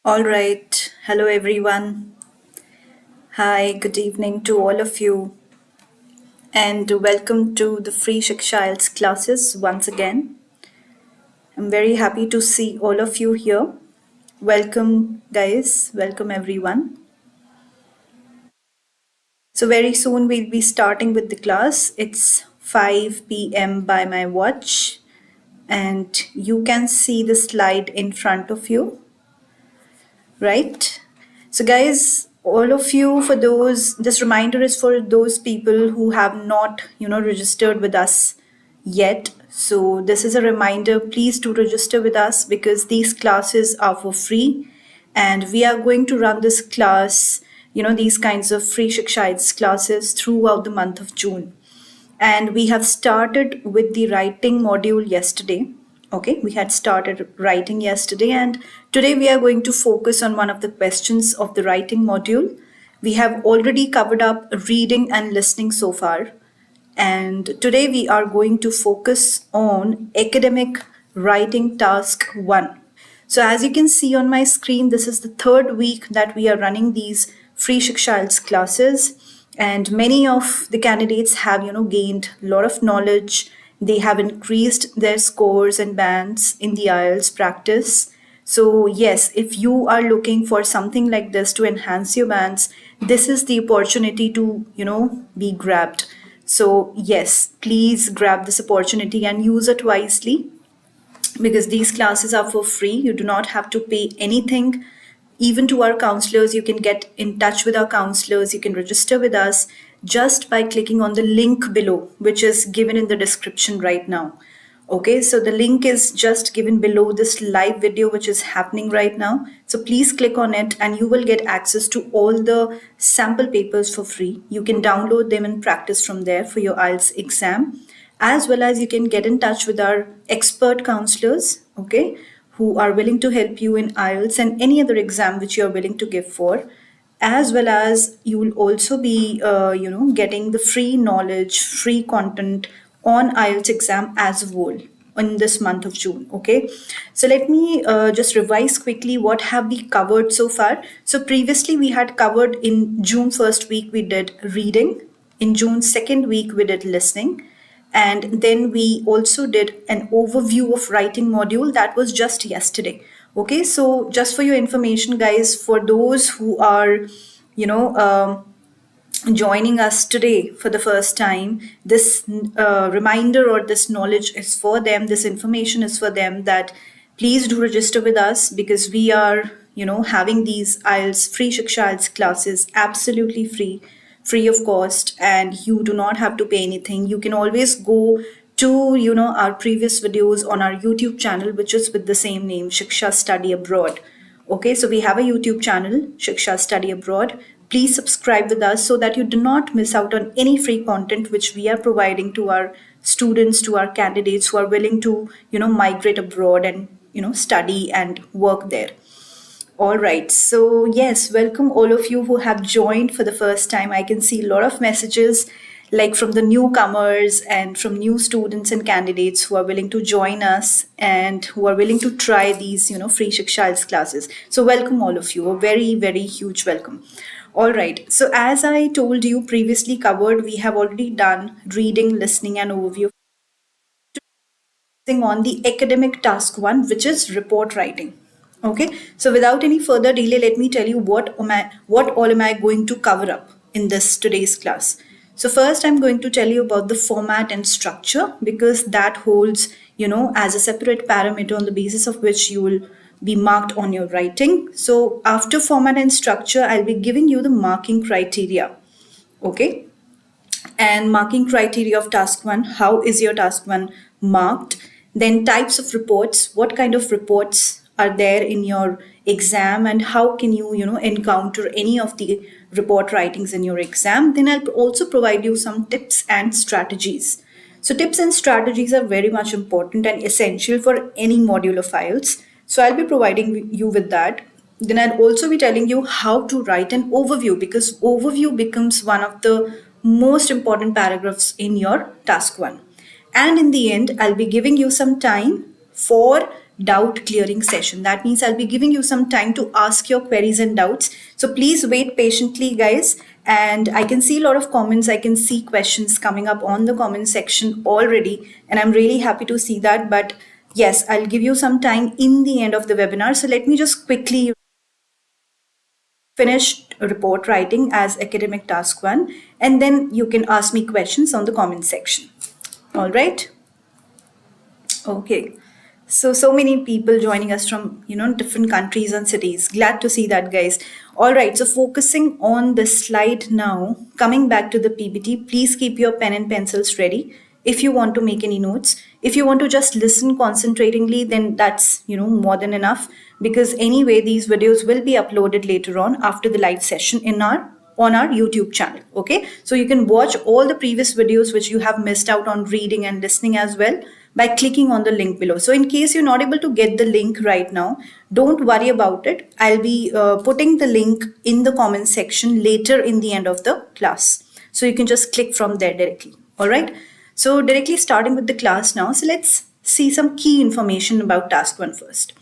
All right. Hello, everyone. Hi, good evening to all of you, and welcome to the free Shiksha IELTS classes once again. I'm very happy to see all of you here. Welcome, guys. Welcome, everyone. So, very soon we'll be starting with the class. It's 5 p.m. by my watch, and you can see the slide in front of you, right? So, guys, all of you, for those, this reminder is for those people who have not, registered with us yet. So, this is a reminder. Please do register with us because these classes are for free, and we are going to run this class, these kinds of free Shiksha classes throughout the month of June. And we have started with the writing module yesterday. Okay, we had started writing yesterday, and today we are going to focus on one of the questions of the writing module. We have already covered up reading and listening so far, and today we are going to focus on academic writing task 1. So as you can see on my screen, this is the third week that we are running these free Shiksha IELTS classes, and many of the candidates have gained a lot of knowledge. They have increased their scores and bands in the IELTS practice. So yes, if you are looking for something like this to enhance your bands, this is the opportunity to be grabbed. So yes, please grab this opportunity and use it wisely, because these classes are for free. You do not have to pay anything. Even to our counselors, you can get in touch with our counselors. You can register with us just by clicking on the link below, which is given in the description right now. Okay, so the link is just given below this live video which is happening right now. So please click on it and you will get access to all the sample papers for free. You can download them and practice from there for your IELTS exam, as well as you can get in touch with our expert counselors, okay, who are willing to help you in IELTS and any other exam which you are willing to give for, as well as you will also be getting the free knowledge, free content on IELTS exam as a whole in this month of June. Okay, so let me just revise quickly what have we covered so far. So previously we had covered in June first week we did reading, in June second week we did listening, and then we also did an overview of writing module that was just yesterday. Okay, so just for your information, guys, for those who are you know joining us today for the first time, this reminder or this knowledge is for them, this information is for them, that please do register with us, because we are having these IELTS free Shiksha IELTS classes absolutely free of cost, and you do not have to pay anything. You can always go to our previous videos on our YouTube channel, which is with the same name, Shiksha Study Abroad. Okay, so we have a YouTube channel, Shiksha Study Abroad. Please subscribe with us so that you do not miss out on any free content which we are providing to our students, to our candidates who are willing to migrate abroad and study and work there. All right. So, yes, welcome all of you who have joined for the first time. I can see a lot of messages like from the newcomers and from new students and candidates who are willing to join us and who are willing to try these, free Shiksha IELTS classes. So, welcome all of you. A very, very huge welcome. All right. So, as I told you previously covered, we have already done reading, listening, and overview on the academic task 1, which is report writing. Okay, so without any further delay, let me tell you what all am I going to cover up in this today's class. So first, I'm going to tell you about the format and structure, because that holds as a separate parameter on the basis of which you will be marked on your writing. So after format and structure, I'll be giving you the marking criteria. Okay, and marking criteria of task 1. How is your task 1 marked? Then types of reports, what kind of reports are there in your exam, and how can you encounter any of the report writings in your exam. Then I'll also provide you some tips and strategies. So tips and strategies are very much important and essential for any module of IELTS. So I'll be providing you with that. Then I'll also be telling you how to write an overview, because overview becomes one of the most important paragraphs in your task 1. And in the end, I'll be giving you some time for doubt clearing session. That means I'll be giving you some time to ask your queries and doubts. So please wait patiently, guys. And I can see a lot of comments. I can see questions coming up on the comment section already. And I'm really happy to see that. But yes, I'll give you some time in the end of the webinar. So let me just quickly finish report writing as academic task 1, and then you can ask me questions on the comment section. All right. Okay. So many people joining us from, different countries and cities. Glad to see that, guys. All right. So focusing on the slide now, coming back to the PPT, please keep your pen and pencils ready. If you want to make any notes, if you want to just listen concentratingly, then that's, more than enough, because anyway, these videos will be uploaded later on after the live session on our YouTube channel. Okay. So you can watch all the previous videos which you have missed out on reading and listening as well by clicking on the link below. So in case you're not able to get the link right now, don't worry about it. I'll be putting the link in the comment section later in the end of the class. So you can just click from there directly. All right. So directly starting with the class now. So let's see some key information about task 1 first.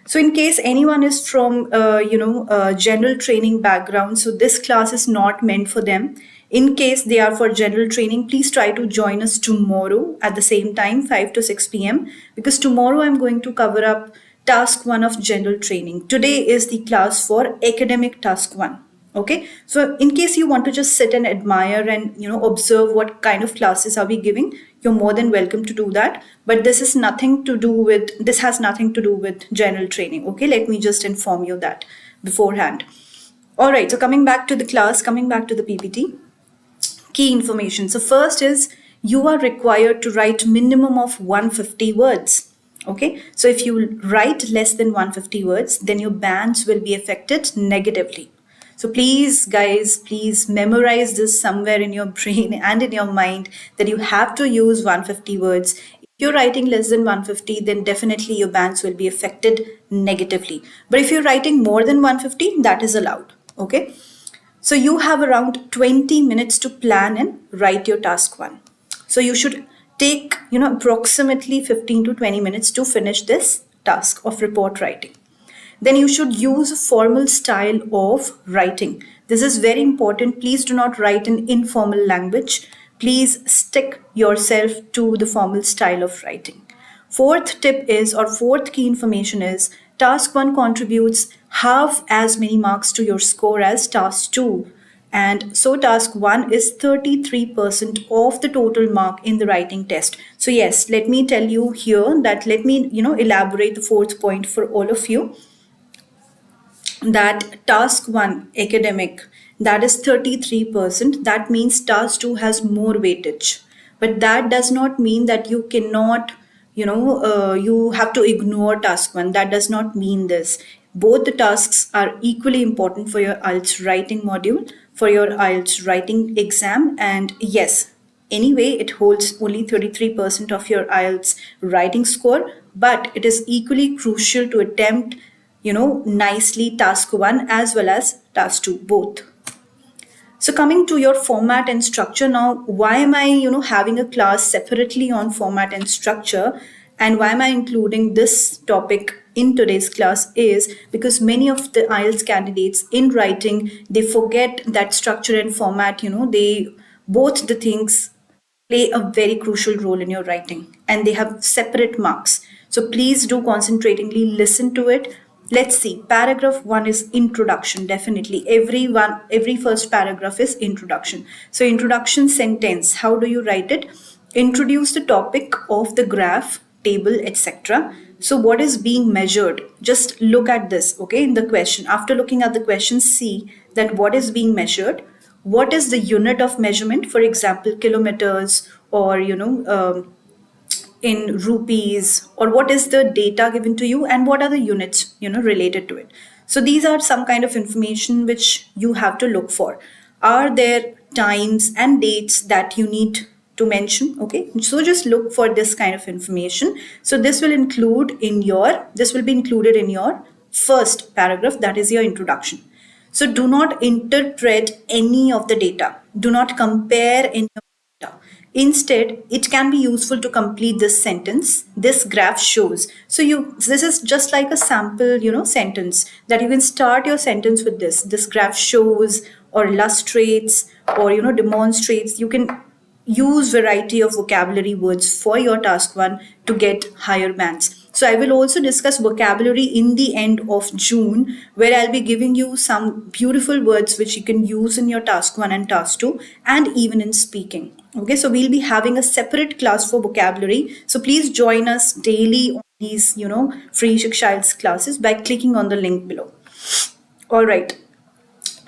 So in case anyone is from, general training background, so this class is not meant for them. In case they are for general training, please try to join us tomorrow at the same time, 5 to 6 p.m. Because tomorrow I'm going to cover up task 1 of general training. Today is the class for academic task 1. Okay, so in case you want to just sit and admire and observe what kind of classes are we giving, you're more than welcome to do that. But this has nothing to do with general training. Okay, let me just inform you that beforehand. All right, so coming back to the class, coming back to the PPT, key information. So first is you are required to write minimum of 150 words. Okay, so if you write less than 150 words, then your bands will be affected negatively. So please, guys, please memorize this somewhere in your brain and in your mind that you have to use 150 words. If you're writing less than 150, then definitely your bands will be affected negatively. But if you're writing more than 150, that is allowed. Okay. So you have around 20 minutes to plan and write your task 1. So you should take, approximately 15 to 20 minutes to finish this task of report writing. Then you should use a formal style of writing. This is very important. Please do not write in informal language. Please stick yourself to the formal style of writing. Fourth key information is task 1 contributes half as many marks to your score as task 2. And so task 1 is 33% of the total mark in the writing test. So yes, let me tell you here that let me, elaborate the fourth point for all of you. That task 1 academic, that is 33%. That means task 2 has more weightage. But that does not mean that you cannot, you have to ignore task 1. That does not mean this. Both the tasks are equally important for your IELTS writing module, for your IELTS writing exam. And yes, anyway, it holds only 33% of your IELTS writing score, but it is equally crucial to attempt nicely task 1 as well as task 2, both. So coming to your format and structure now, why am I, having a class separately on format and structure, and why am I including this topic in today's class is because many of the IELTS candidates in writing, they forget that structure and format, both the things play a very crucial role in your writing and they have separate marks. So please do concentratingly listen to it. Let's see. Paragraph 1 is introduction. Definitely. Every first paragraph is introduction. So introduction sentence, how do you write it? Introduce the topic of the graph, table, etc. So what is being measured? Just look at this, okay, in the question. After looking at the question, see that what is being measured. What is the unit of measurement? For example, kilometers or, in rupees, or what is the data given to you and what are the units related to it. So these are some kind of information which you have to look for. Are there times and dates that you need to mention? Okay, so just look for this kind of information. So this will be included in your first paragraph, that is your introduction. So do not interpret any of the data. Do not compare any of the data. Instead, it can be useful to complete this sentence. This graph shows. So this is just like a sample, sentence that you can start your sentence with this. This graph shows or illustrates or demonstrates. You can use variety of vocabulary words for your task 1 to get higher bands. So I will also discuss vocabulary in the end of June, where I'll be giving you some beautiful words which you can use in your task 1 and task 2 and even in speaking. Okay, so we'll be having a separate class for vocabulary. So please join us daily on these, free Shiksha IELTS classes by clicking on the link below. All right.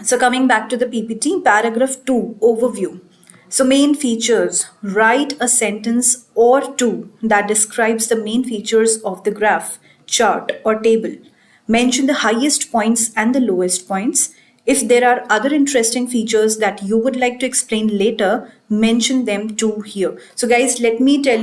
So coming back to the PPT, paragraph 2, overview. So main features, write a sentence or two that describes the main features of the graph, chart or table. Mention the highest points and the lowest points. If there are other interesting features that you would like to explain later, mention them too here. So guys, let me tell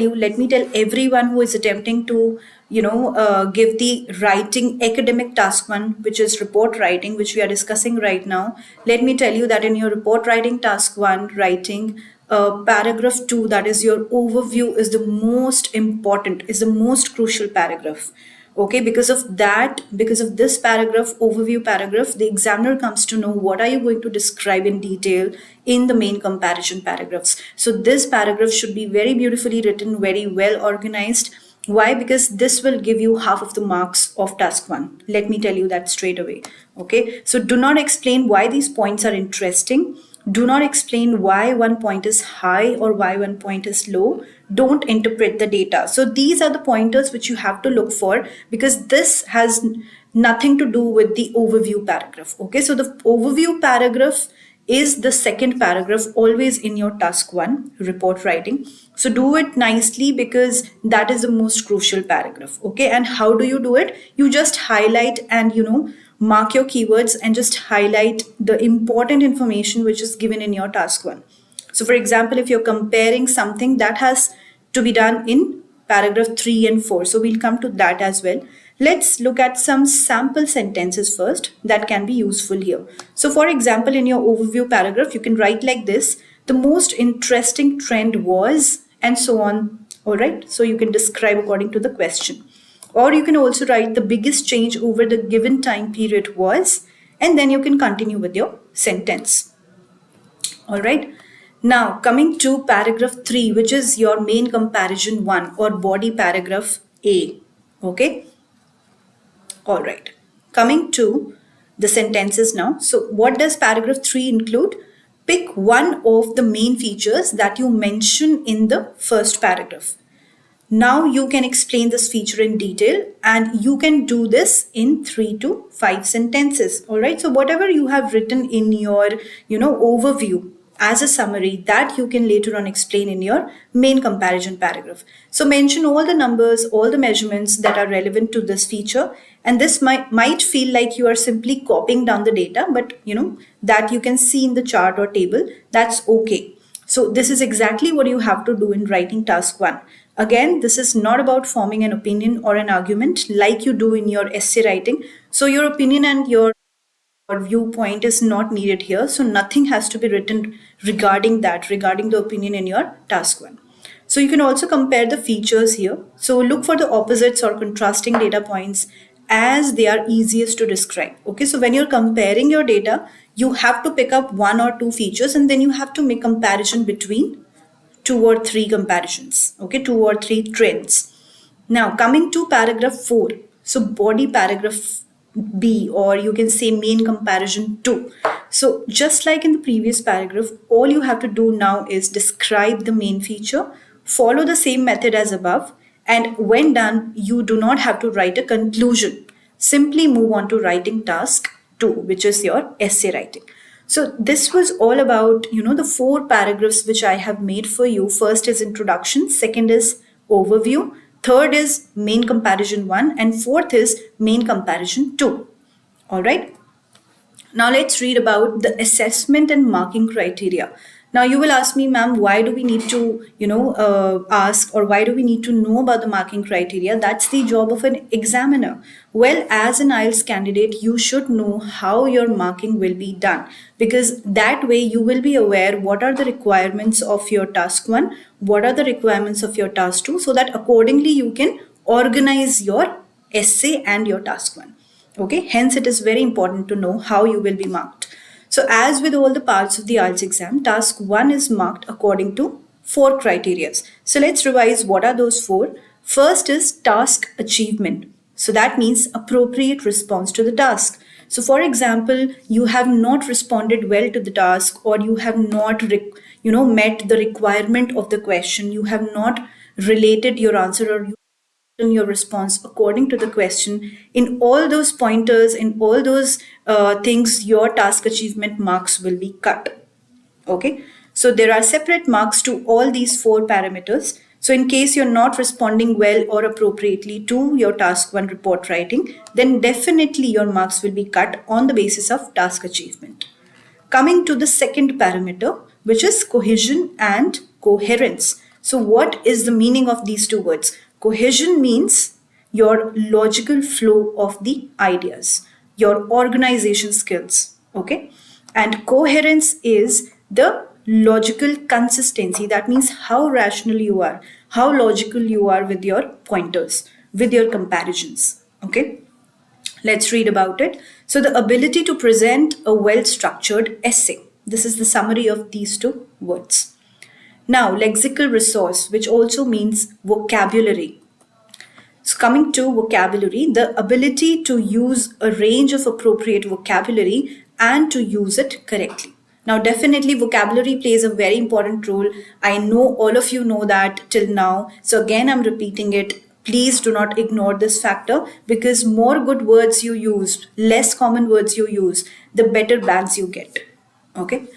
everyone who is attempting to give the writing academic task 1, which is report writing, which we are discussing right now. Let me tell you that in your report writing task 1, writing paragraph 2, that is your overview, is the most important, is the most crucial paragraph. Okay, because of this paragraph, overview paragraph, the examiner comes to know what are you going to describe in detail in the main comparison paragraphs. So this paragraph should be very beautifully written, very well organized. Why? Because this will give you half of the marks of task 1. Let me tell you that straight away. Okay, so do not explain why these points are interesting. Do not explain why one point is high or why one point is low. Don't interpret the data. So these are the pointers which you have to look for, because this has nothing to do with the overview paragraph. Okay, so the overview paragraph is the second paragraph always in your task 1 report writing. So do it nicely, because that is the most crucial paragraph. Okay, and how do you do it? You just highlight and mark your keywords and just highlight the important information which is given in your task 1. So for example, if you're comparing something, that has to be done in paragraph 3 and 4. So we'll come to that as well. Let's look at some sample sentences first that can be useful here. So for example, in your overview paragraph, you can write like this: the most interesting trend was, and so on. All right. So you can describe according to the question. Or you can also write the biggest change over the given time period was, and then you can continue with your sentence. All right. Now coming to paragraph 3, which is your main comparison 1 or body paragraph A. Okay. All right. Coming to the sentences now. So what does paragraph 3 include? Pick one of the main features that you mention in the first paragraph. Now you can explain this feature in detail, and you can do this in 3 to 5 sentences. All right. So whatever you have written in your, overview as a summary, that you can later on explain in your main comparison paragraph. So mention all the numbers, all the measurements that are relevant to this feature. And this might feel like you are simply copying down the data, but that you can see in the chart or table, that's okay. So this is exactly what you have to do in writing task 1. Again, this is not about forming an opinion or an argument like you do in your essay writing. So your opinion and your viewpoint is not needed here. So nothing has to be written regarding the opinion in your task 1. So you can also compare the features here. So look for the opposites or contrasting data points as they are easiest to describe. Okay, so when you're comparing your data, you have to pick up 1 or 2 features, and then you have to make comparison between 2 or 3 comparisons. Okay, 2 or 3 trends. Now coming to paragraph 4. So body paragraph B, or you can say main comparison 2. So just like in the previous paragraph, all you have to do now is describe the main feature, follow the same method as above, and when done, you do not have to write a conclusion. Simply move on to writing task 2, which is your essay writing. So this was all about, the 4 paragraphs which I have made for you. First is introduction, second is overview, third is main comparison 1, and fourth is main comparison 2. All right. Now let's read about the assessment and marking criteria. Now you will ask me, ma'am, why do we need to, ask, or why do we need to know about the marking criteria? That's the job of an examiner. Well, as an IELTS candidate, you should know how your marking will be done, because that way you will be aware what are the requirements of your task one, what are the requirements of your task two, so that accordingly you can organize your essay and your task one. Okay, hence it is very important to know how you will be marked. So, as with all the parts of the IELTS exam, task 1 is marked according to 4 criteria. So, let's revise what are those 4. First is task achievement. So, that means appropriate response to the task. So, for example, you have not responded well to the task, or you have not met the requirement of the question, you have not related your answer, or you your response according to the question. In all those pointers, in all those things, your task achievement marks will be cut. Okay, so there are separate marks to all these 4 parameters. So in case you're not responding well or appropriately to your task 1 report writing, then definitely your marks will be cut on the basis of task achievement. Coming to the second parameter, which is cohesion and coherence. So, what is the meaning of these two words? Cohesion means your logical flow of the ideas, your organization skills, okay? And coherence is the logical consistency. That means how rational you are, how logical you are with your pointers, with your comparisons, okay? Let's read about it. So, the ability to present a well structured essay. This is the summary of these two words. Now, lexical resource, which also means vocabulary. So, coming to vocabulary, the ability to use a range of appropriate vocabulary and to use it correctly. Now, definitely, vocabulary plays a very important role. I know all of you know that till now. So, again, I'm repeating it. Please do not ignore this factor, because more good words you use, less common words you use, the better bands you get. Okay.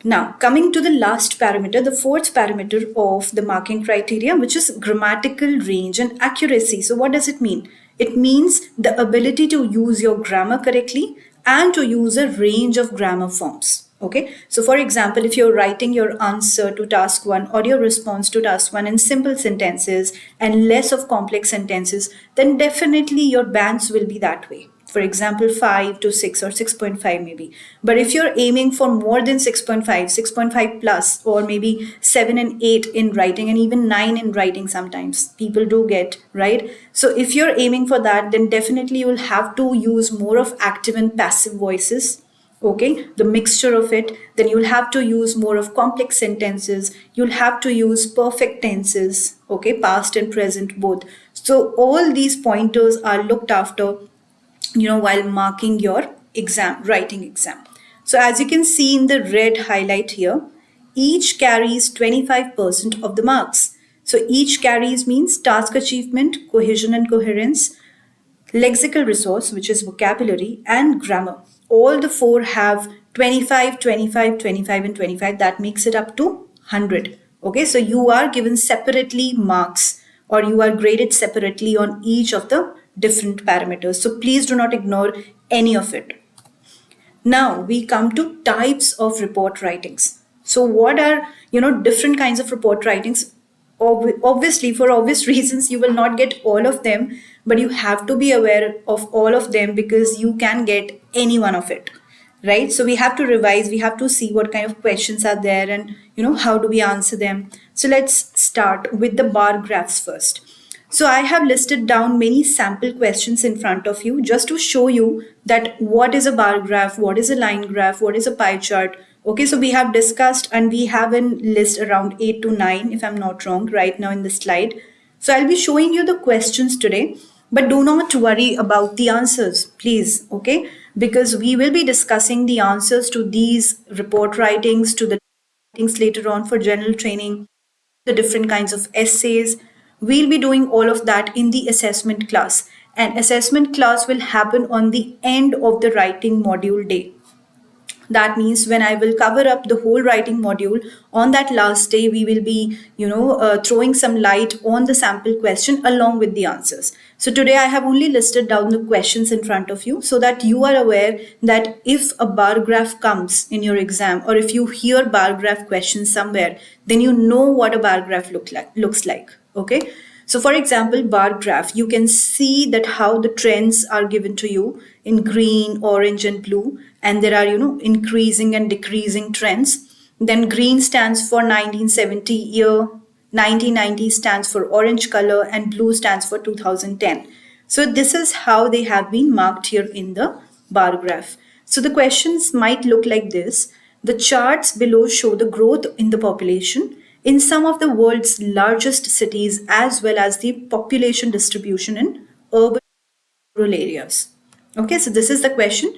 Now, coming to the last parameter, the fourth parameter of the marking criteria, which is grammatical range and accuracy. So, what does it mean? It means the ability to use your grammar correctly and to use a range of grammar forms. Okay, so for example, if you're writing your answer to task 1 or your response to task 1 in simple sentences and less of complex sentences, then definitely your bands will be that way. For example, 5 to 6 or 6.5 maybe. But if you're aiming for more than 6.5, 6.5 plus, or maybe 7 and 8 in writing, and even 9 in writing sometimes, people do get, right? So if you're aiming for that, then definitely you will have to use more of active and passive voices. Okay, the mixture of it. Then you'll have to use more of complex sentences, you'll have to use perfect tenses, okay, past and present both. So all these pointers are looked after, while marking your exam, writing exam. So as you can see in the red highlight here, each carries 25% of the marks. So each carries means task achievement, cohesion and coherence, lexical resource, which is vocabulary, and grammar. All the 4 have 25, 25, 25, and 25. That makes it up to 100. Okay, so you are given separately marks, or you are graded separately on each of the different parameters. So please do not ignore any of it. Now we come to types of report writings. So what are different kinds of report writings? Obviously, for obvious reasons, you will not get all of them, but you have to be aware of all of them, because you can get any one of it, right? So we have to revise, we have to see what kind of questions are there, and how do we answer them. So let's start with the bar graphs first. So I have listed down many sample questions in front of you, just to show you that what is a bar graph, what is a line graph, what is a pie chart. Okay, so we have discussed, and we have a list around 8 to 9, if I'm not wrong, right now in the slide. So I'll be showing you the questions today, but do not worry about the answers, please, okay? Because we will be discussing the answers to these report writings, to the writings later on for general training, the different kinds of essays. We'll be doing all of that in the assessment class. And assessment class will happen on the end of the writing module day. That means when I will cover up the whole writing module, on that last day we will be throwing some light on the sample question along with the answers. So today I have only listed down the questions in front of you so that you are aware that if a bar graph comes in your exam, or if you hear bar graph questions somewhere, then you know what a bar graph looks like. Okay, so for example, bar graph, you can see that how the trends are given to you in green, orange and blue, and there are increasing and decreasing trends. Then green stands for 1970 year, 1990 stands for orange color, and blue stands for 2010. So this is how they have been marked here in the bar graph. So the questions might look like this. The charts below show the growth in the population in some of the world's largest cities, as well as the population distribution in urban rural areas. Okay, so this is the question,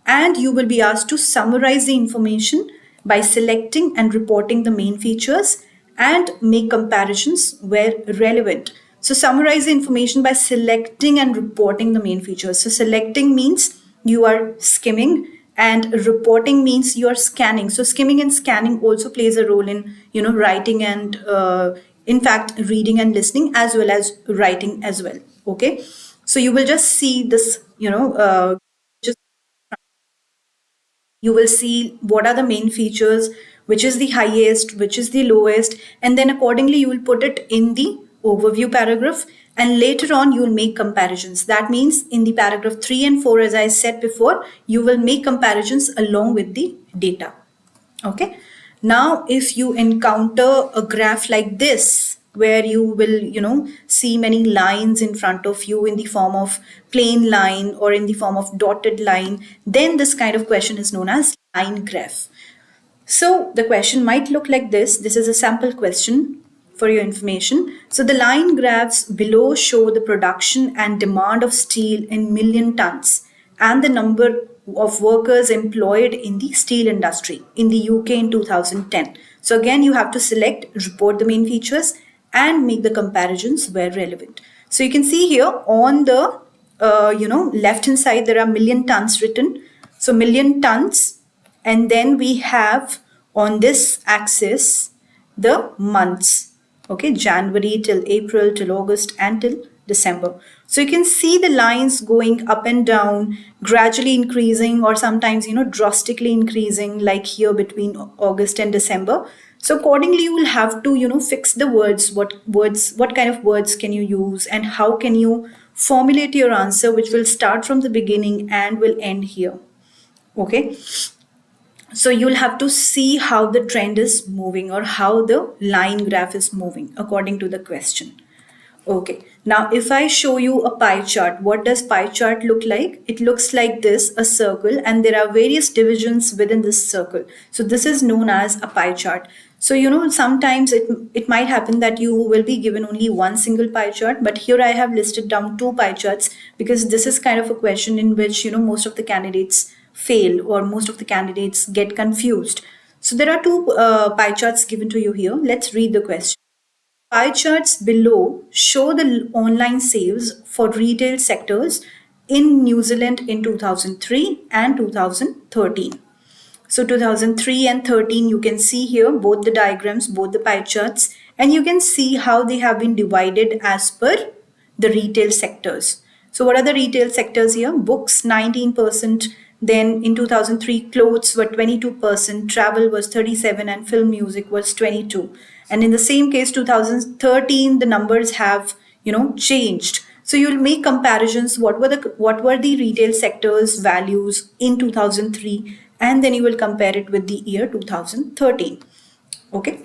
and you will be asked to summarize the information by selecting and reporting the main features and make comparisons where relevant. So, summarize the information by selecting and reporting the main features. So, selecting means you are skimming, and reporting means you are scanning. So, skimming and scanning also plays a role in writing and in fact reading and listening as well as writing as well. Okay, so you will just see this, just you will see what are the main features, which is the highest, which is the lowest, and then accordingly you will put it in the overview paragraph, and later on you will make comparisons. That means in the paragraph 3 and 4, as I said before, you will make comparisons along with the data. Okay, now if you encounter a graph like this where you will see many lines in front of you in the form of plain line or in the form of dotted line, then this kind of question is known as line graph. So the question might look like this. This is a sample question for your information. So the line graphs below show the production and demand of steel in million tons and the number of workers employed in the steel industry in the UK in 2010. So again, you have to select, report the main features and make the comparisons where relevant. So you can see here on the left hand side there are million tons written. So million tons, and then we have on this axis the months. Okay, January till April till August and till December. So you can see the lines going up and down, gradually increasing or sometimes drastically increasing, like here between August and December. So accordingly you will have to fix the words, what kind of words can you use and how can you formulate your answer, which will start from the beginning and will end here. Okay, so you'll have to see how the trend is moving or how the line graph is moving according to the question. Okay, now if I show you a pie chart, what does pie chart look like? It looks like this, a circle, and there are various divisions within this circle. So this is known as a pie chart. So sometimes it might happen that you will be given only one single pie chart, but here I have listed down two pie charts because this is kind of a question in which most of the candidates fail or most of the candidates get confused. So there are two pie charts given to you here. Let's read the question. Pie charts below show the online sales for retail sectors in New Zealand in 2003 and 2013. So 2003 and 13, you can see here both the diagrams, both the pie charts, and you can see how they have been divided as per the retail sectors. So what are the retail sectors here? Books 19%, then in 2003 clothes were 22%, travel was 37%, and film music was 22%. And in the same case 2013 the numbers have changed. So you'll make comparisons, what were the retail sectors values in 2003, and then you will compare it with the year 2013. Okay,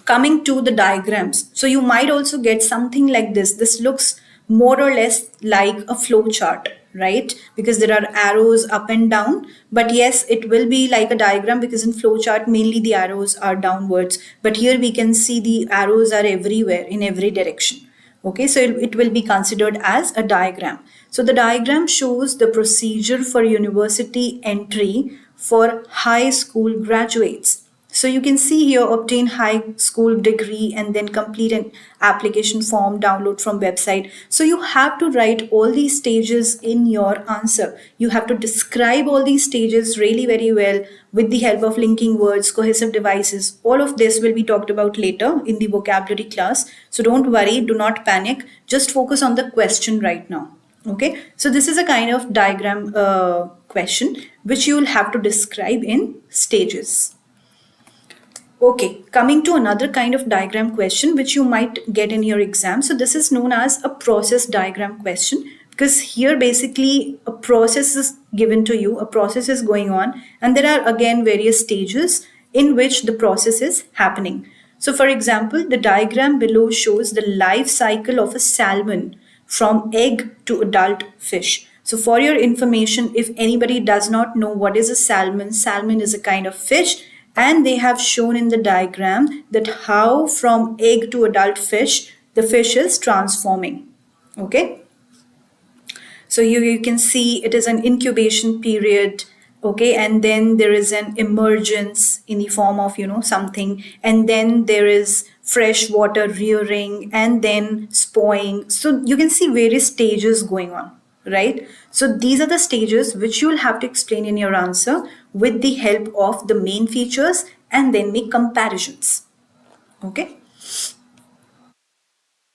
coming to the diagrams, so you might also get something like this. This looks more or less like a flow chart, right? Because there are arrows up and down, but yes, it will be like a diagram because in flow chart mainly the arrows are downwards, but here we can see the arrows are everywhere in every direction. Okay, so it will be considered as a diagram. So the diagram shows the procedure for university entry for high school graduates. So you can see here, obtain high school degree and then complete an application form, download from website. So you have to write all these stages in your answer. You have to describe all these stages really very well with the help of linking words, cohesive devices. All of this will be talked about later in the vocabulary class. So don't worry, do not panic. Just focus on the question right now. Okay, so this is a kind of diagram question which you will have to describe in stages. Okay, coming to another kind of diagram question which you might get in your exam. So this is known as a process diagram question, because here basically a process is given to you, a process is going on, and there are again various stages in which the process is happening. So for example, the diagram below shows the life cycle of a salmon from egg to adult fish. So for your information, if anybody does not know what is a salmon, salmon is a kind of fish, and they have shown in the diagram that how from egg to adult fish, the fish is transforming. Okay. So here you can see it is an incubation period, okay, and then there is an emergence in the form of, something, and then there is fresh water rearing and then spawning. So you can see various stages going on, right? So these are the stages which you will have to explain in your answer with the help of the main features and then make comparisons. Okay.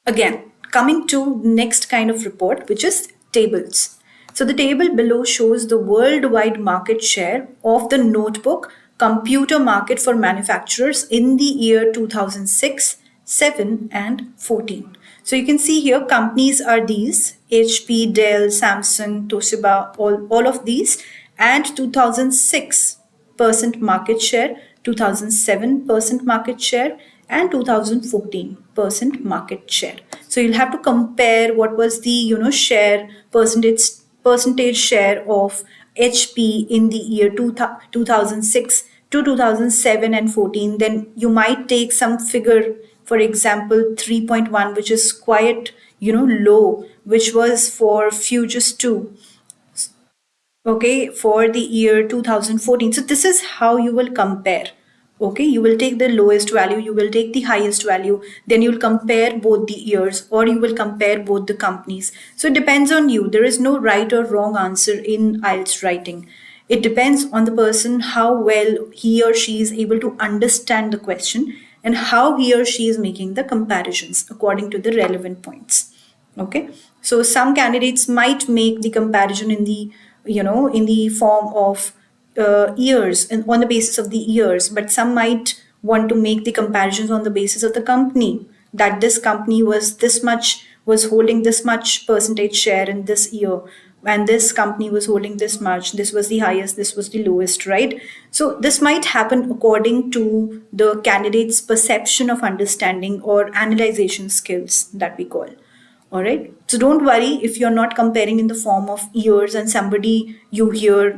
Again, coming to next kind of report, which is tables. So the table below shows the worldwide market share of the notebook computer market for manufacturers in the year 2006, 7 and 14. So you can see here companies are these: HP, Dell, Samsung, Toshiba, all of these, and 2006% market share, 2007% market share, and 2014% market share. So you'll have to compare what was the share percentage share of HP in the year 2006 to 2007 and 14. Then you might take some figure, for example 3.1, which is quite low, which was for Fugis 2, okay, for the year 2014. So this is how you will compare. Okay, you will take the lowest value, you will take the highest value, then you will compare both the years, or you will compare both the companies. So it depends on you. There is no right or wrong answer in IELTS writing. It depends on the person, how well he or she is able to understand the question and how he or she is making the comparisons according to the relevant points. Okay, so some candidates might make the comparison in the in the form of years and on the basis of the years, but some might want to make the comparisons on the basis of the company, that this company was this much, was holding this much percentage share in this year, and this company was holding this much, this was the highest, this was the lowest, right? So this might happen according to the candidate's perception of understanding or analyzation skills that we call. All right, so don't worry if you're not comparing in the form of years and somebody you hear,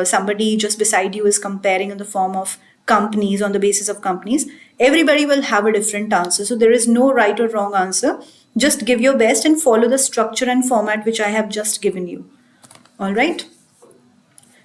somebody just beside you is comparing in the form of companies, on the basis of companies. Everybody will have a different answer, so there is no right or wrong answer. Just give your best and follow the structure and format which I have just given you. All right,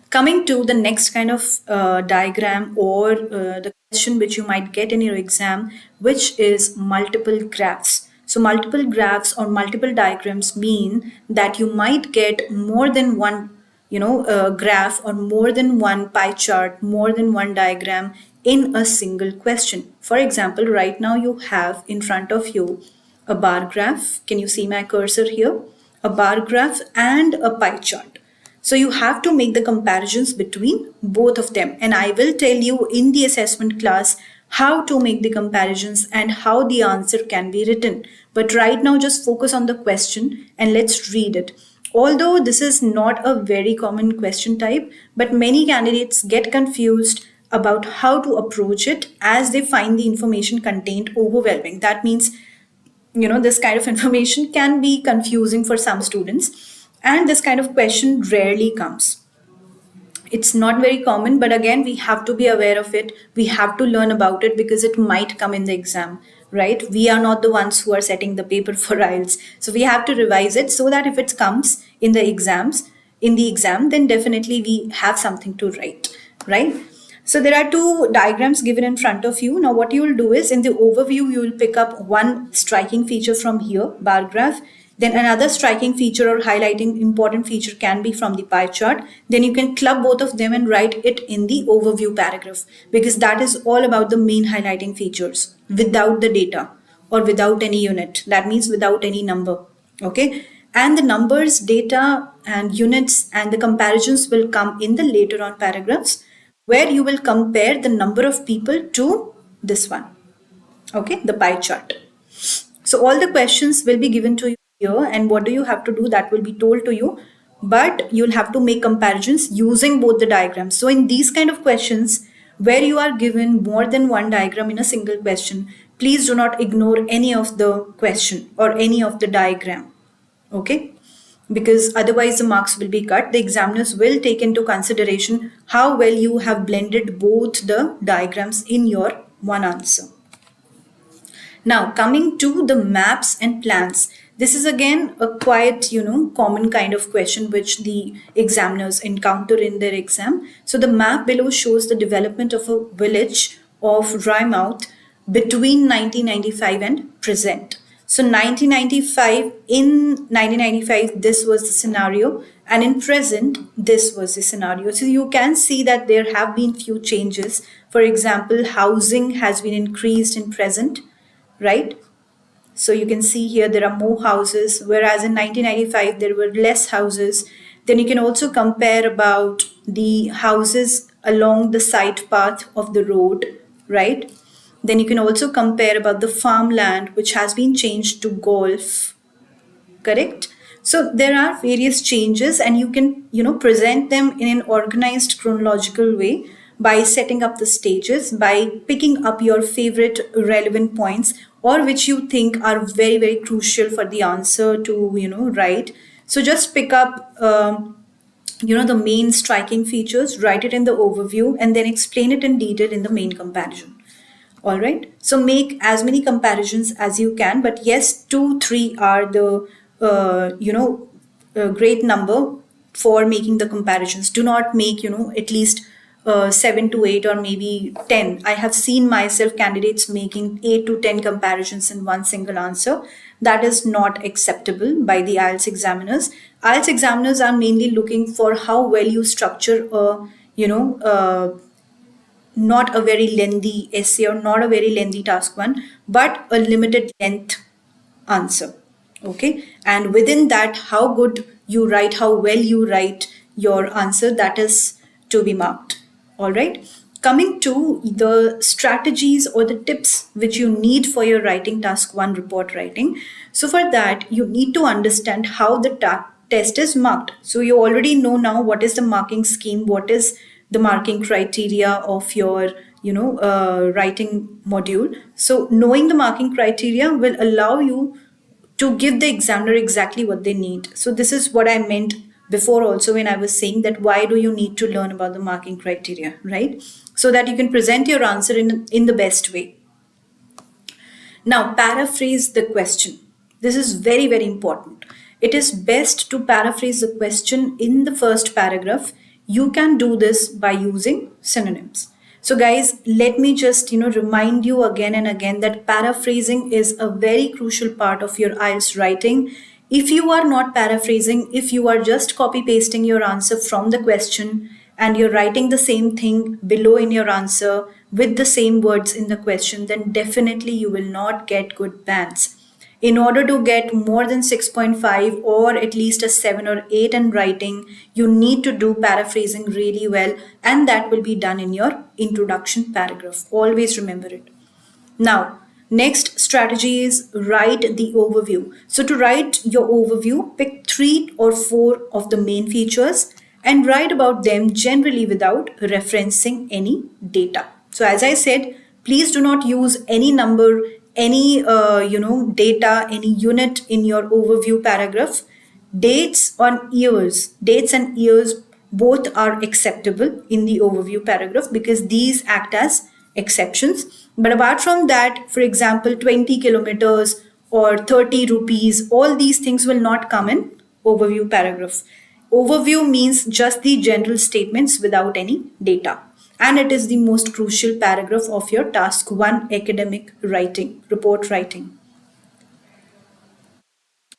coming to the next kind of diagram, or the question which you might get in your exam, which is multiple graphs. So multiple graphs or multiple diagrams mean that you might get more than one, graph, or more than one pie chart, more than one diagram in a single question. For example, right now you have in front of you a bar graph. Can you see my cursor here? A bar graph and a pie chart. So you have to make the comparisons between both of them. And I will tell you in the assessment class how to make the comparisons and how the answer can be written. But right now just focus on the question and let's read it. Although this is not a very common question type, but many candidates get confused about how to approach it as they find the information contained overwhelming. That means, this kind of information can be confusing for some students, and this kind of question rarely comes. It's not very common, but again, we have to be aware of it. We have to learn about it because it might come in the exam, right? We are not the ones who are setting the paper for IELTS. So we have to revise it so that if it comes in the exam, then definitely we have something to write, right? So there are two diagrams given in front of you. Now what you will do is in the overview, you will pick up one striking feature from here, bar graph. Then another striking feature or highlighting important feature can be from the pie chart. Then you can club both of them and write it in the overview paragraph, because that is all about the main highlighting features without the data or without any unit. That means without any number. Okay. And the numbers, data and units and the comparisons will come in the later on paragraphs, where you will compare the number of people to this one. Okay, the pie chart. So all the questions will be given to you here, and what do you have to do, that will be told to you, but you'll have to make comparisons using both the diagrams. So in these kind of questions where you are given more than one diagram in a single question, please do not ignore any of the question or any of the diagram. Okay, because otherwise the marks will be cut. The examiners will take into consideration how well you have blended both the diagrams in your one answer. Now coming to the maps and plans, this is again a quite common kind of question which the examiners encounter in their exam. So the map below shows the development of a village of Rymouth between 1995 and present. So 1995, in 1995 this was the scenario, and in present this was the scenario. So you can see that there have been few changes. For example, housing has been increased in present, right? So you can see here there are more houses, whereas in 1995 there were less houses. Then you can also compare about the houses along the side path of the road, right? Then you can also compare about the farmland, which has been changed to golf, correct? So there are various changes, and you can present them in an organized chronological way by setting up the stages, by picking up your favorite relevant points or which you think are very very crucial for the answer to write. So just pick up the main striking features, write it in the overview, and then explain it in detail in the main comparison. All right, so make as many comparisons as you can, but yes, 2 3 are the great number for making the comparisons. Do not make at least 7 to 8 or maybe 10. I have seen myself candidates making 8 to 10 comparisons in one single answer. That is not acceptable by the IELTS examiners. IELTS examiners are mainly looking for how well you structure a not a very lengthy essay or not a very lengthy task one, but a limited length answer. Okay, and within that, how good you write, how well you write your answer, that is to be marked. All right, coming to the strategies or the tips which you need for your writing task one report writing. So for that, you need to understand how the test is marked. So you already know now what is the marking scheme, what is the marking criteria of your writing module. So knowing the marking criteria will allow you to give the examiner exactly what they need. So this is what I meant before also when I was saying that why do you need to learn about the marking criteria, right? So that you can present your answer in the best way. Now paraphrase the question. This is very very important. It is best to paraphrase the question in the first paragraph. You can do this by using synonyms. So guys, let me just remind you again and again that paraphrasing is a very crucial part of your IELTS writing. If you are not paraphrasing, if you are just copy pasting your answer from the question and you're writing the same thing below in your answer with the same words in the question, then definitely you will not get good bands. In order to get more than 6.5 or at least a 7 or 8 in writing, you need to do paraphrasing really well, and that will be done in your introduction paragraph. Always remember it. Now, next strategy is write the overview. So to write your overview, pick 3 or 4 of the main features and write about them generally without referencing any data. So as I said, please do not use any number, any data, any unit in your overview paragraph. Dates and years both are acceptable in the overview paragraph because these act as exceptions. But apart from that, for example, 20 kilometers or 30 rupees, all these things will not come in overview paragraph. Overview means just the general statements without any data. and it is the most crucial paragraph of your task 1 academic writing, report writing.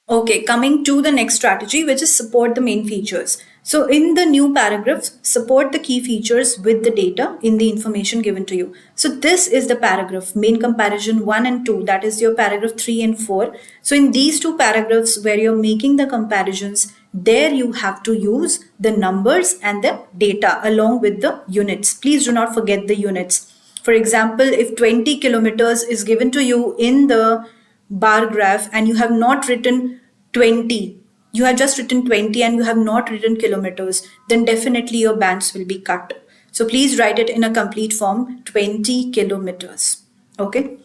Okay, coming to the next strategy, which is support the main features. So, in the new paragraph, support the key features with the data in the information given to you. So, this is the paragraph, main comparison 1 and 2, that is your paragraph 3 and 4. So, in these two paragraphs where you're making the comparisons, there you have to use the numbers and the data along with the units. Please do not forget the units. For example, if 20 kilometers is given to you in the bar graph and you have not written 20, you have just written 20 and you have not written kilometers, then definitely your bands will be cut. So please write it in a complete form, 20 kilometers. Okay.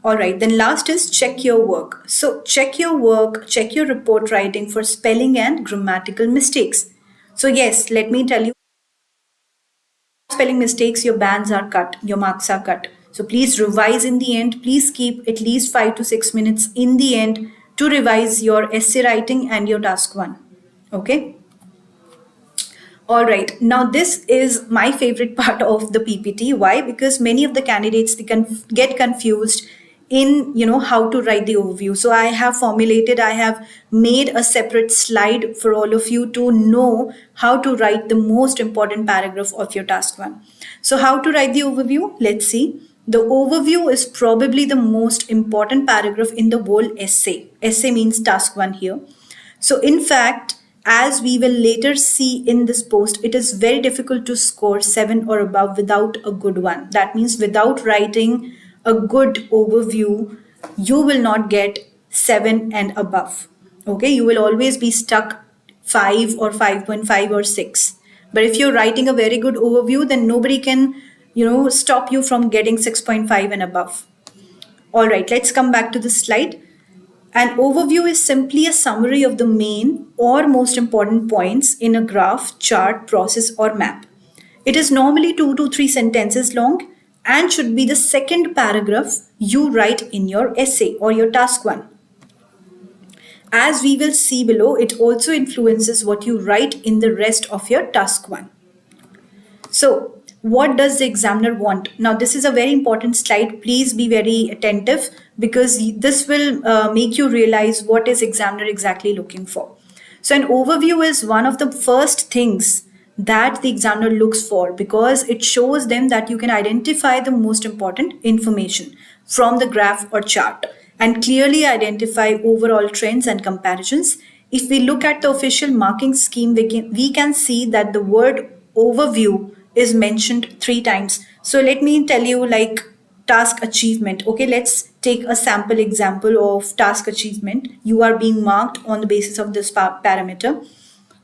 All right. Then last is check your work. So check your work, check your report writing for spelling and grammatical mistakes. So yes, let me tell you, spelling mistakes, your bands are cut, your marks are cut. So please revise in the end. Please keep at least 5 to 6 minutes in the end to revise your essay writing and your task 1. Okay. All right. Now this is my favorite part of the PPT. Why? Because many of the candidates, they can get confused in how to write the overview. So I have formulated, I have made a separate slide for all of you to know how to write the most important paragraph of your task 1. So how to write the overview? Let's see. The overview is probably the most important paragraph in the whole essay. Essay means task 1 here. So, in fact, as we will later see in this post, it is very difficult to score 7 or above without a good one. That means without writing a good overview, you will not get 7 and above. Okay, you will always be stuck 5 or 5.5 or 6. But if you're writing a very good overview, then nobody can, stop you from getting 6.5 and above. All right, let's come back to the slide. An overview is simply a summary of the main or most important points in a graph, chart, process, or map. It is normally 2 to 3 sentences long and should be the second paragraph you write in your essay or your task 1. As we will see below, it also influences what you write in the rest of your task 1. So, what does the examiner want? Now, this is a very important slide. Please be very attentive because this will make you realize what is examiner exactly looking for. So, an overview is one of the first things that the examiner looks for because it shows them that you can identify the most important information from the graph or chart and clearly identify overall trends and comparisons. If we look at the official marking scheme, we can see that the word overview is mentioned 3 times. So let me tell you like task achievement. Okay, let's take a sample example of task achievement. You are being marked on the basis of this parameter.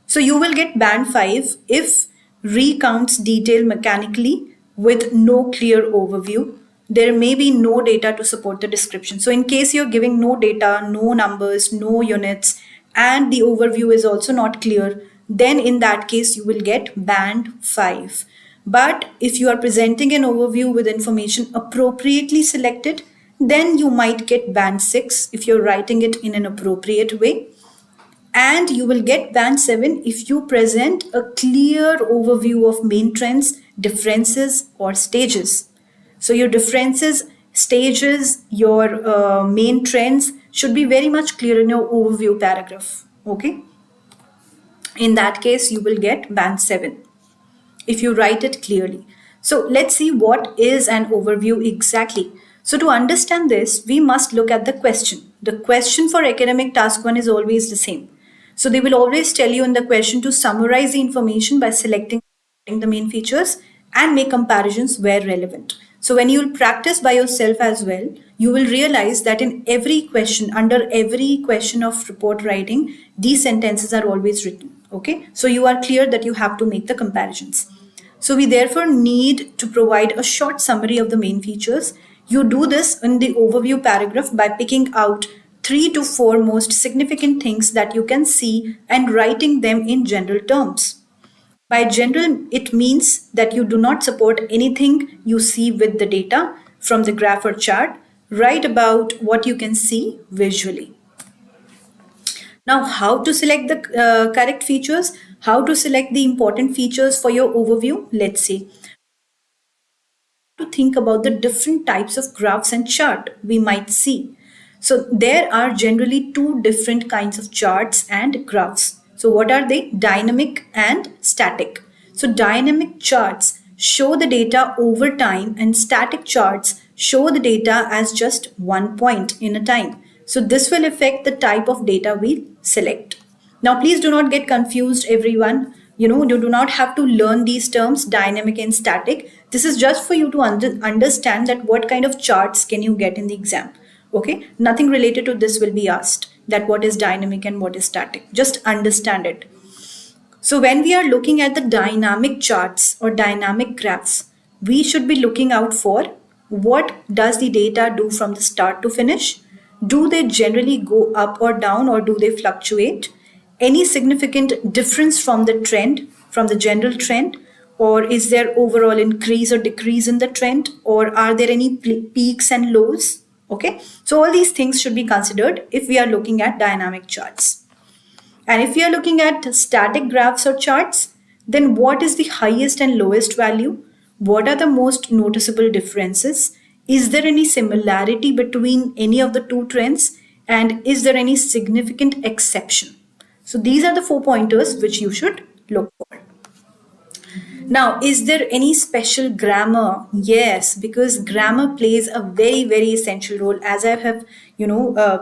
So you will get band 5 if recounts detail mechanically with no clear overview. There may be no data to support the description. So in case you're giving no data, no numbers, no units, and the overview is also not clear, then in that case you will get band 5. But if you are presenting an overview with information appropriately selected, then you might get band 6 if you're writing it in an appropriate way. And you will get band 7 if you present a clear overview of main trends, differences, or stages. So, your differences, stages, your main trends should be very much clear in your overview paragraph. Okay. In that case, you will get band 7 if you write it clearly. So let's see what is an overview exactly. So to understand this, we must look at the question. The question for academic task 1 is always the same. So they will always tell you in the question to summarize the information by selecting the main features and make comparisons where relevant. So when you will practice by yourself as well, you will realize that in every question, under every question of report writing, these sentences are always written. Okay, so you are clear that you have to make the comparisons. So we therefore need to provide a short summary of the main features. You do this in the overview paragraph by picking out 3 to 4 most significant things that you can see and writing them in general terms. By general, it means that you do not support anything you see with the data from the graph or chart. Write about what you can see visually. Now, how to select the correct features? How to select the important features for your overview? Let's see. think about the different types of graphs and chart we might see. So there are generally two different kinds of charts and graphs. So what are they? Dynamic and static. So dynamic charts show the data over time and static charts show the data as just one point in a time. So this will affect the type of data we select. Now, please do not get confused, everyone. You do not have to learn these terms, dynamic and static. This is just for you to understand that what kind of charts can you get in the exam. Okay, nothing related to this will be asked, that what is dynamic and what is static. Just understand it. So when we are looking at the dynamic charts or dynamic graphs, we should be looking out for what does the data do from the start to finish? Do they generally go up or down, or do they fluctuate? Any significant difference from the trend, from the general trend? Or is there overall increase or decrease in the trend? Or are there any peaks and lows? Okay, so all these things should be considered if we are looking at dynamic charts. And if we are looking at static graphs or charts, then what is the highest and lowest value? What are the most noticeable differences? Is there any similarity between any of the two trends? And is there any significant exception? So these are the 4 pointers which you should look for. Now, is there any special grammar? Yes, because grammar plays a very, very essential role. As I have,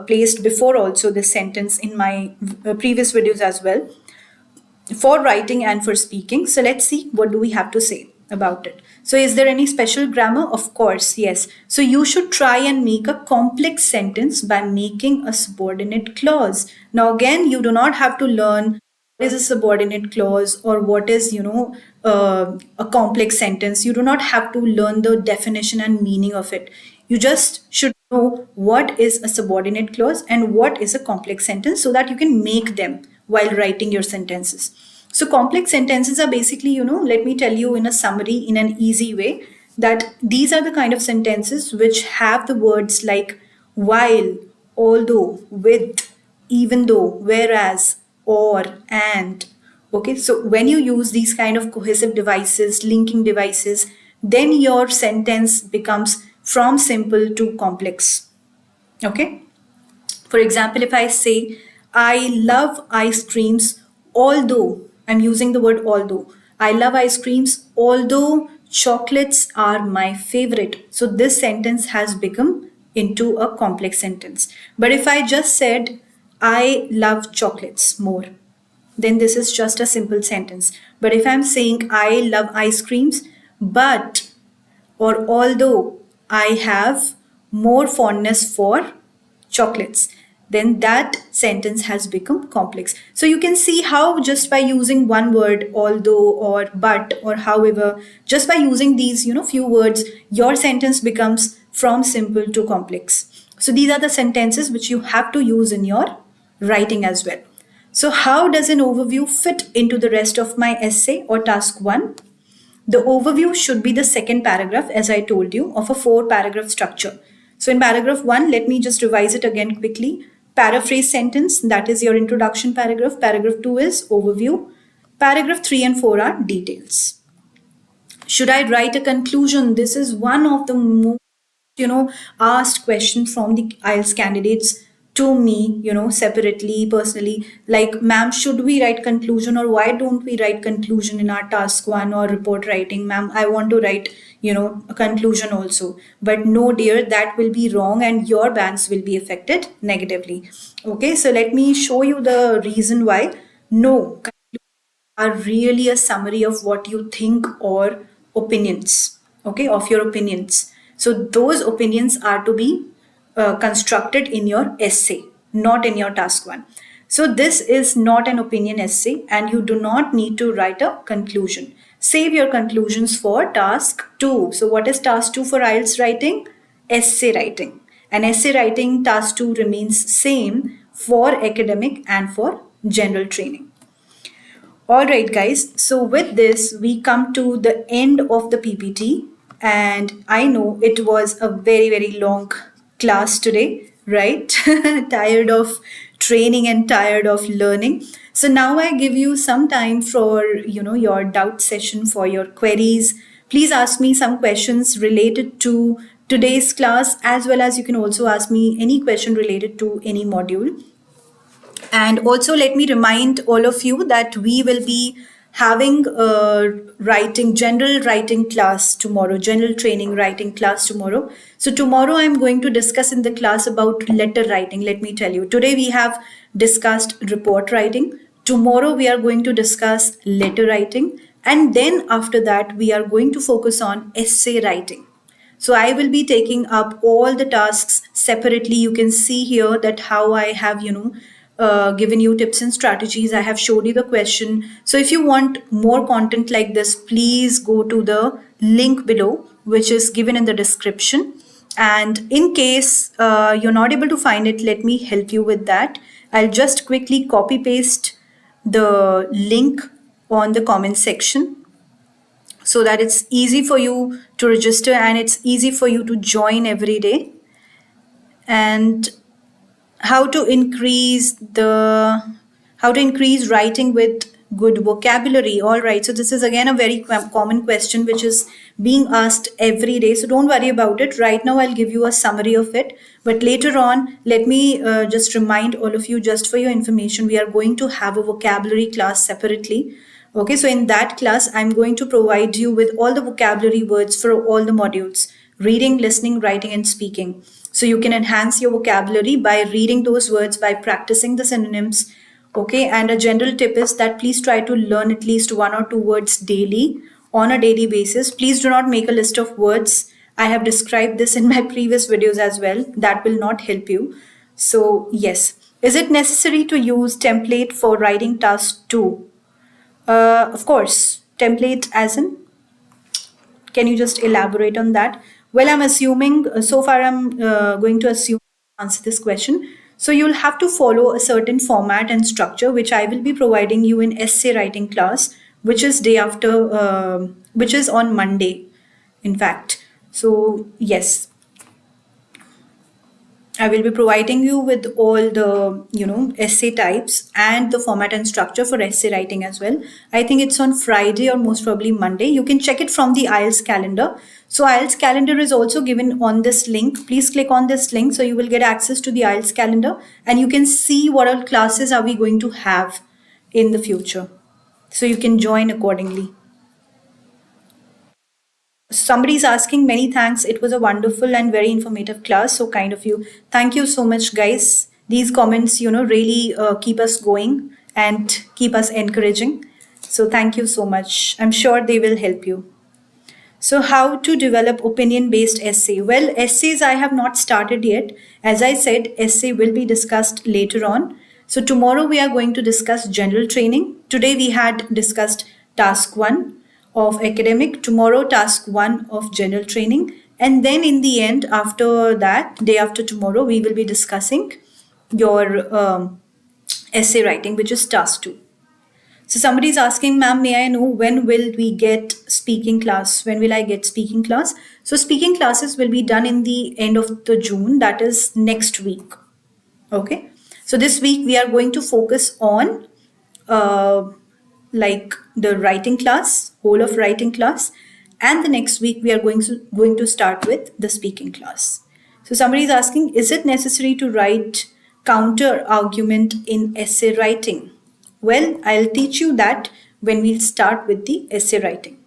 placed before also this sentence in my previous videos as well, for writing and for speaking. So let's see, what do we have to say about it? So is there any special grammar? Of course, yes. So you should try and make a complex sentence by making a subordinate clause. Now, again, you do not have to learn what is a subordinate clause or what is a complex sentence. You do not have to learn the definition and meaning of it. You just should know what is a subordinate clause and what is a complex sentence, so that you can make them while writing your sentences. So complex sentences are basically, let me tell you in a summary, in an easy way, that these are the kind of sentences which have the words like while, although, with, even though, whereas, or, and. Okay, so when you use these kind of cohesive devices, linking devices, then your sentence becomes from simple to complex. Okay, for example, if I say, I love ice creams, although, I'm using the word although. I love ice creams, although chocolates are my favorite. So this sentence has become into a complex sentence. But if I just said, I love chocolates more, then this is just a simple sentence. But if I'm saying, I love ice creams, but, or although I have more fondness for chocolates, then that sentence has become complex. So you can see how just by using one word, although or but or however, just by using these few words, your sentence becomes from simple to complex. So these are the sentences which you have to use in your writing as well. So how does an overview fit into the rest of my essay or task 1? The overview should be the second paragraph, as I told you, of a 4-paragraph structure. So in paragraph 1, let me just revise it again quickly. Paraphrase sentence, that is your introduction paragraph. Paragraph 2 is overview. Paragraph 3 and 4 are details. Should I write a conclusion? This is one of the most, asked questions from the IELTS candidates to me, separately, personally, like, ma'am, should we write conclusion, or why don't we write conclusion in our task 1 or report writing? Ma'am, I want to write, a conclusion also. But no, dear, that will be wrong and your banks will be affected negatively. Okay, so let me show you the reason why. No, are really a summary of what you think or opinions, okay, of your opinions. So those opinions are to be constructed in your essay, not in your task 1. So this is not an opinion essay and you do not need to write a conclusion. Save your conclusions for task 2. So what is task 2 for IELTS writing? Essay writing. And essay writing task 2 remains same for academic and for general training. Alright guys, so with this we come to the end of the PPT, and I know it was a very, very long class today, right? Tired of training and tired of learning. So now I give you some time for your doubt session, for your queries, Please ask me some questions related to today's class, as well as you can also ask me any question related to any module. And also, let me remind all of you that we will be having a general writing class tomorrow, general training writing class tomorrow. So, tomorrow I'm going to discuss in the class about letter writing. Let me tell you, today we have discussed report writing. Tomorrow we are going to discuss letter writing. And then after that, we are going to focus on essay writing. So I will be taking up all the tasks separately. You can see here that how I have, given you tips and strategies. I have showed you the question. So if you want more content like this, please go to the link below, which is given in the description. And in case you're not able to find it, let me help you with that. I'll just quickly copy paste the link on the comment section so that it's easy for you to register and it's easy for you to join every day. And how to increase the how to increase writing with good vocabulary. All right, so this is again a very common question which is being asked every day, so don't worry about it. Right now I'll give you a summary of it, but later on let me just remind all of you, just for your information, we are going to have a vocabulary class separately. Okay, so in that class, I'm going to provide you with all the vocabulary words for all the modules: reading, listening, writing, and speaking. So you can enhance your vocabulary by reading those words, by practicing the synonyms. Okay, and a general tip is that please try to learn at least one or two words daily, on a daily basis. Please do not make a list of words. I have described this in my previous videos as well. That will not help you. So, yes. Is it necessary to use template for writing task 2? Of course, template as in, can you just elaborate on that? Well, I'm assuming, so far I'm going to assume answer this question. So you'll have to follow a certain format and structure, which I will be providing you in essay writing class, which is day after, which is on Monday, in fact. So yes, I will be providing you with all the, essay types and the format and structure for essay writing as well. I think it's on Friday or most probably Monday. You can check it from the IELTS calendar. So IELTS calendar is also given on this link. Please click on this link so you will get access to the IELTS calendar and you can see what all classes are we going to have in the future. So you can join accordingly. Somebody's asking, many thanks. It was a wonderful and very informative class. So kind of you. Thank you so much, guys. These comments, really keep us going and keep us encouraging. So thank you so much. I'm sure they will help you. So, how to develop opinion based essay? Well, essays I have not started yet. As I said, essay will be discussed later on. So, tomorrow we are going to discuss general training. Today we had discussed task 1 of academic, tomorrow task 1 of general training. And then in the end, after that, day after tomorrow, we will be discussing your essay writing, which is task 2. So somebody is asking, ma'am, may I know when will we get speaking class? When will I get speaking class? So speaking classes will be done in the end of the June, that is next week. Okay. So this week we are going to focus on like the writing class, whole of writing class. And the next week we are going to start with the speaking class. So somebody is asking, is it necessary to write counter argument in essay writing? Well, I'll teach you that when we start with the essay writing.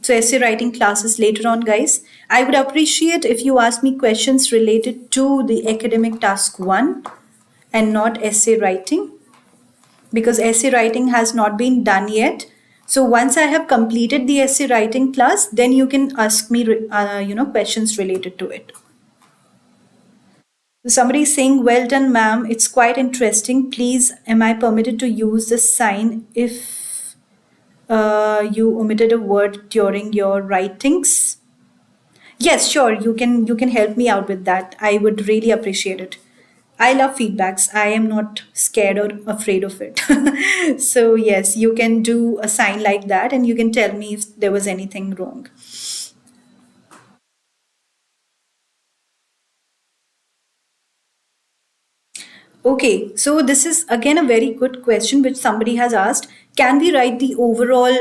So essay writing classes later on, guys. I would appreciate if you ask me questions related to the academic task 1 and not essay writing, because essay writing has not been done yet. So once I have completed the essay writing class, then you can ask me, questions related to it. Somebody is saying, well done, ma'am. It's quite interesting. Please, am I permitted to use this sign if you omitted a word during your writings? Yes, sure. You can help me out with that. I would really appreciate it. I love feedbacks. I am not scared or afraid of it. So yes, you can do a sign like that and you can tell me if there was anything wrong. Okay, so this is again a very good question which somebody has asked. Can we write the overall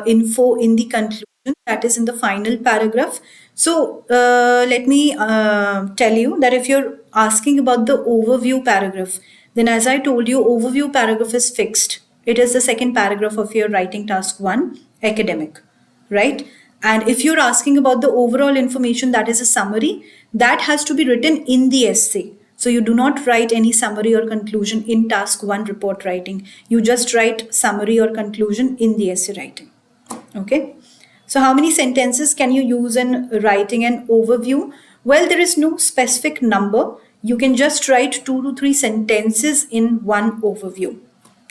info in the conclusion? that is in the final paragraph. So let me tell you that if you're asking about the overview paragraph, then as I told you, overview paragraph is fixed. It is the second paragraph of your writing task one, academic, right? And if you're asking about the overall information, that is a summary, that has to be written in the essay. So you do not write any summary or conclusion in task one report writing. You just write summary or conclusion in the essay writing. Okay. So how many sentences can you use in writing an overview? Well, there is no specific number. You can just write 2 to 3 sentences in one overview.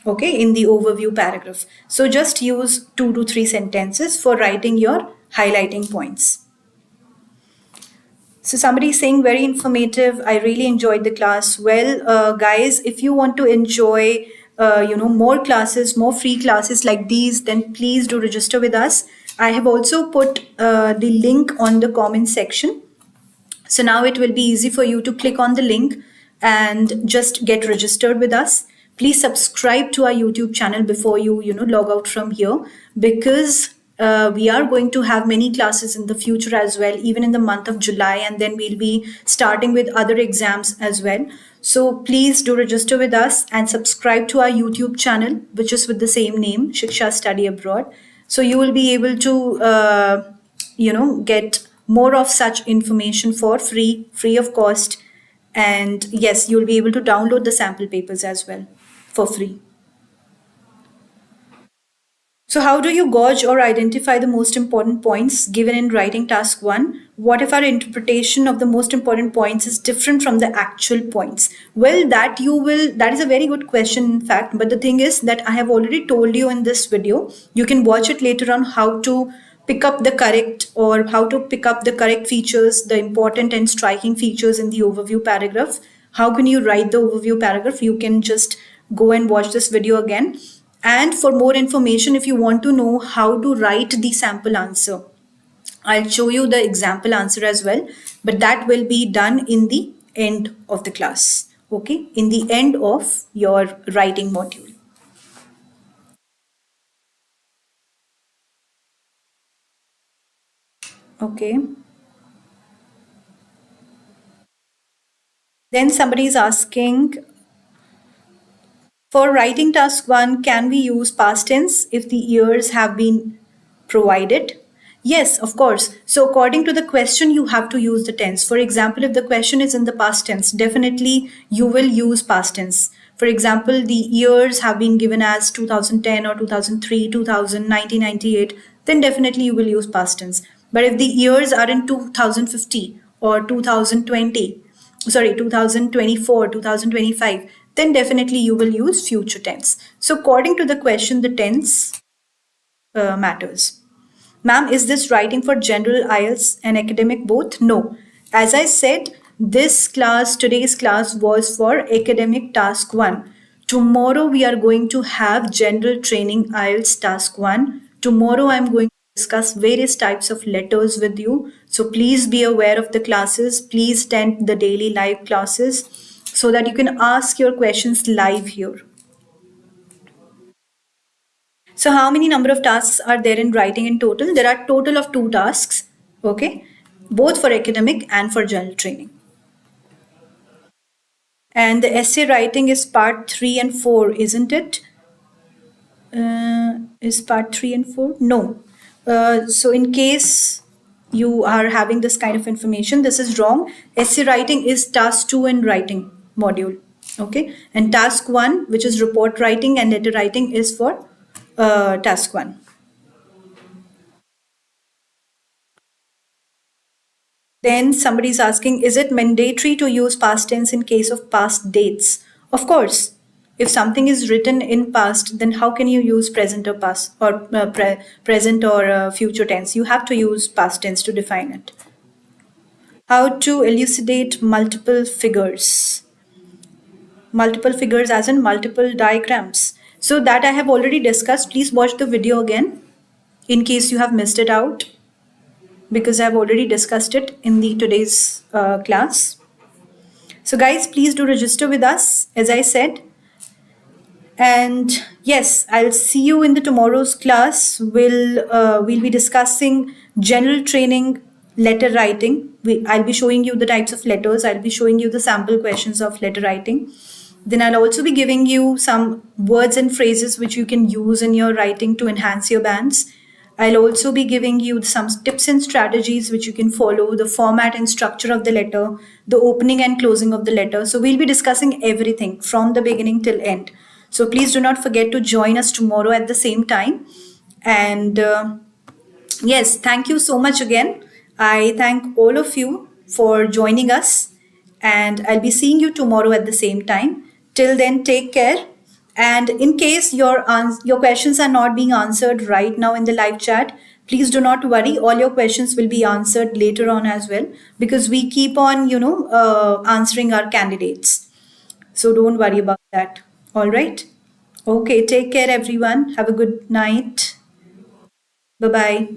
Okay, in the overview paragraph. So just use 2 to 3 sentences for writing your highlighting points. So somebody is saying very informative. I really enjoyed the class. Well, guys, if you want to enjoy, more classes, more free classes like these, then please do register with us. I have also put the link on the comment section. So now it will be easy for you to click on the link and just get registered with us. Please subscribe to our YouTube channel before you log out from here, because we are going to have many classes in the future as well, even in the month of July, and then we'll be starting with other exams as well. So please do register with us and subscribe to our YouTube channel, which is with the same name, Shiksha Study Abroad. So you will be able to get more of such information for free of cost. And yes, you'll be able to download the sample papers as well for free. So how do you gauge or identify the most important points given in writing task one? What if our interpretation of the most important points is different from the actual points? Well, that is a very good question, in fact. But the thing is that I have already told you in this video. You can watch it later on how to pick up the correct features, the important and striking features in the overview paragraph. How can you write the overview paragraph? You can just go and watch this video again. And for more information, if you want to know how to write the sample answer, I'll show you the example answer as well, but that will be done in the end of the class, okay? In the end of your writing module. Okay. Then somebody is asking, for writing task one, can we use past tense if the years have been provided? Yes, of course. So according to the question, you have to use the tense. For example, if the question is in the past tense, definitely you will use past tense. For example, the years have been given as 2010 or 2003, 2000, 1998, then definitely you will use past tense. But if the years are in 2050 or 2020, sorry, 2024, 2025, then definitely you will use future tense. So according to the question, the tense matters. Ma'am, is this writing for general IELTS and academic both? No. As I said, today's class was for academic task 1. Tomorrow we are going to have general training IELTS task 1. Tomorrow I'm going to discuss various types of letters with you. So please be aware of the classes. Please attend the daily live classes so that you can ask your questions live here. So how many number of tasks are there in writing in total? There are total of 2 tasks, okay, both for academic and for general training. And the essay writing is part 3 and 4, isn't it? Is part 3 and 4? No. So in case you are having this kind of information, this is wrong. Essay writing is task 2 in writing module, okay? And task 1, which is report writing and letter writing, is for task 1. Then somebody is asking, is it mandatory to use past tense in case of past dates? Of course. If something is written in past, then how can you use present or past or present or future tense? You have to use past tense to define it. How to elucidate multiple figures? Multiple figures as in multiple diagrams. So that I have already discussed. Please watch the video again in case you have missed it out, because I've already discussed it in the today's class. So guys, please do register with us, as I said. And yes, I'll see you in the tomorrow's class. We'll be discussing general training, letter writing. I'll be showing you the types of letters. I'll be showing you the sample questions of letter writing. Then I'll also be giving you some words and phrases which you can use in your writing to enhance your bands. I'll also be giving you some tips and strategies which you can follow, the format and structure of the letter, the opening and closing of the letter. So we'll be discussing everything from the beginning till end. So please do not forget to join us tomorrow at the same time. And yes, thank you so much again. I thank all of you for joining us, and I'll be seeing you tomorrow at the same time. Till then, take care. And in case your questions are not being answered right now in the live chat, please do not worry. All your questions will be answered later on as well, because we keep on, answering our candidates. So don't worry about that. All right. Okay. Take care, everyone. Have a good night. Bye bye.